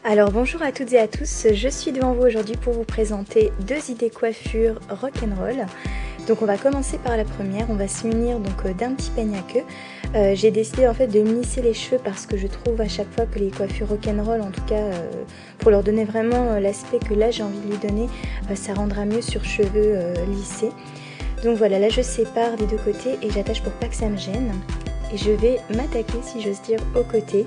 Alors bonjour à toutes et à tous, je suis devant vous aujourd'hui pour vous présenter deux idées coiffure rock'n'roll. Donc on va commencer par la première, on va se munir donc d'un petit peigne à queue. J'ai décidé en fait de me lisser les cheveux parce que je trouve à chaque fois que les coiffures rock'n'roll, en tout cas pour leur donner vraiment l'aspect que là j'ai envie de lui donner, ça rendra mieux sur cheveux lissés. Donc voilà, là je sépare des deux côtés et j'attache pour pas que ça me gêne. Et je vais m'attaquer, si j'ose dire, au côté,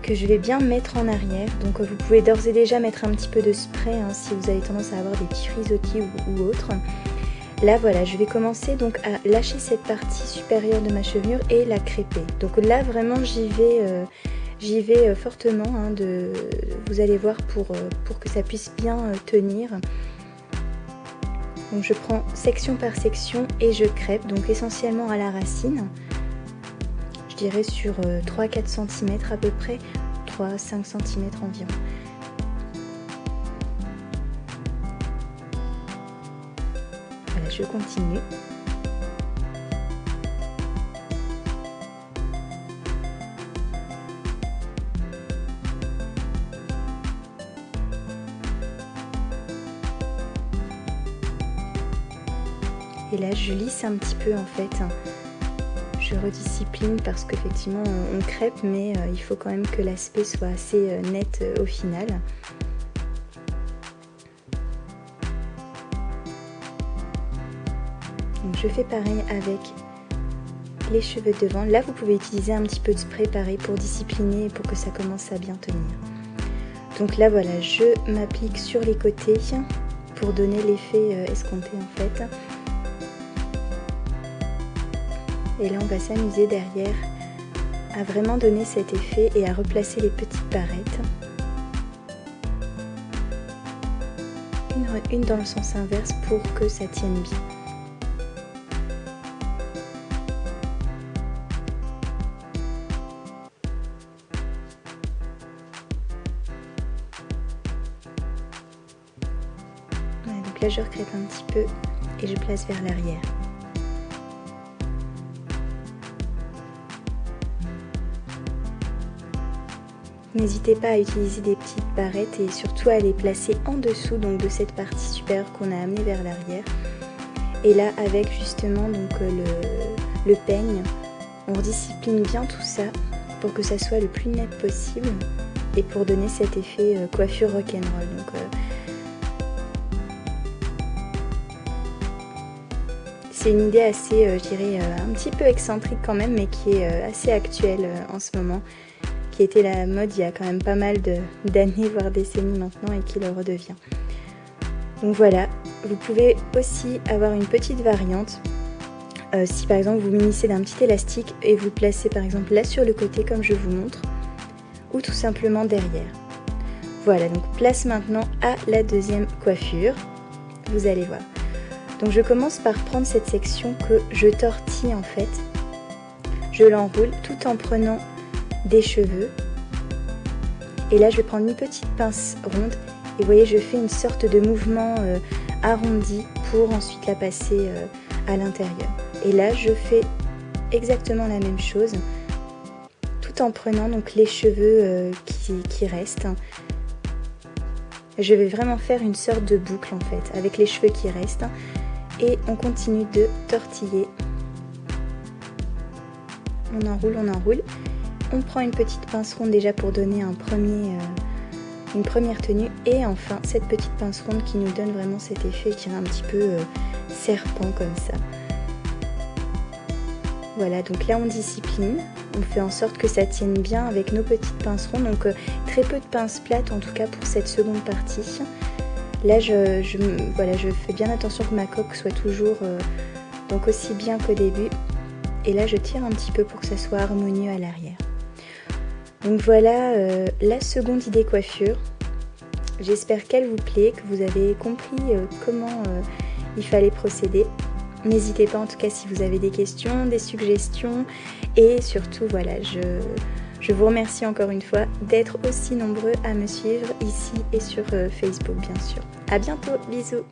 que je vais bien mettre en arrière. Donc vous pouvez d'ores et déjà mettre un petit peu de spray hein, si vous avez tendance à avoir des petits frisottis ou autres. Là voilà, je vais commencer donc à lâcher cette partie supérieure de ma chevelure et la crêper. Donc là vraiment j'y vais fortement, hein, vous allez voir pour que ça puisse bien tenir. Donc je prends section par section et je crêpe, donc essentiellement à la racine. Je dirais sur 3-4 cm à peu près, 3-5 cm environ. Voilà, je continue. Et là je lisse un petit peu en fait. Je rediscipline parce qu'effectivement on crêpe mais il faut quand même que l'aspect soit assez net au final. Donc je fais pareil avec les cheveux devant. Là vous pouvez utiliser un petit peu de spray pareil pour discipliner et pour que ça commence à bien tenir. Donc là voilà, je m'applique sur les côtés pour donner l'effet escompté en fait. Et là on va s'amuser derrière à vraiment donner cet effet et à replacer les petites barrettes. Une dans le sens inverse pour que ça tienne bien. Voilà, donc là je recrêpe un petit peu et je place vers l'arrière. N'hésitez pas à utiliser des petites barrettes et surtout à les placer en dessous donc de cette partie supérieure qu'on a amenée vers l'arrière. Et là avec justement donc le peigne, on rediscipline bien tout ça pour que ça soit le plus net possible et pour donner cet effet coiffure rock'n'roll. C'est une idée assez, je dirais, un petit peu excentrique quand même, mais qui est assez actuelle en ce moment. Qui était la mode il y a quand même pas mal d'années, voire décennies maintenant, et qui le redevient. Donc voilà, vous pouvez aussi avoir une petite variante. Si par exemple vous munissez d'un petit élastique et vous le placez par exemple là sur le côté comme je vous montre, ou tout simplement derrière. Voilà, donc place maintenant à la deuxième coiffure, vous allez voir. Donc je commence par prendre cette section que je tortille en fait, je l'enroule tout en prenant des cheveux et là je vais prendre une petite pince ronde et vous voyez je fais une sorte de mouvement arrondi pour ensuite la passer à l'intérieur et là je fais exactement la même chose tout en prenant donc les cheveux qui restent. Je vais vraiment faire une sorte de boucle en fait avec les cheveux qui restent et on continue de tortiller, on enroule. On prend une petite pince ronde déjà pour donner une première tenue et enfin cette petite pince ronde qui nous donne vraiment cet effet, je dirais un petit peu serpent comme ça. Voilà, donc là on discipline, on fait en sorte que ça tienne bien avec nos petites pinces rondes, donc très peu de pinces plates en tout cas pour cette seconde partie. Là voilà, je fais bien attention que ma coque soit toujours donc aussi bien qu'au début et là je tire un petit peu pour que ça soit harmonieux à l'arrière. Donc voilà la seconde idée coiffure. J'espère qu'elle vous plaît, que vous avez compris comment il fallait procéder. N'hésitez pas en tout cas si vous avez des questions, des suggestions et surtout voilà, je vous remercie encore une fois d'être aussi nombreux à me suivre ici et sur Facebook bien sûr. À bientôt, bisous.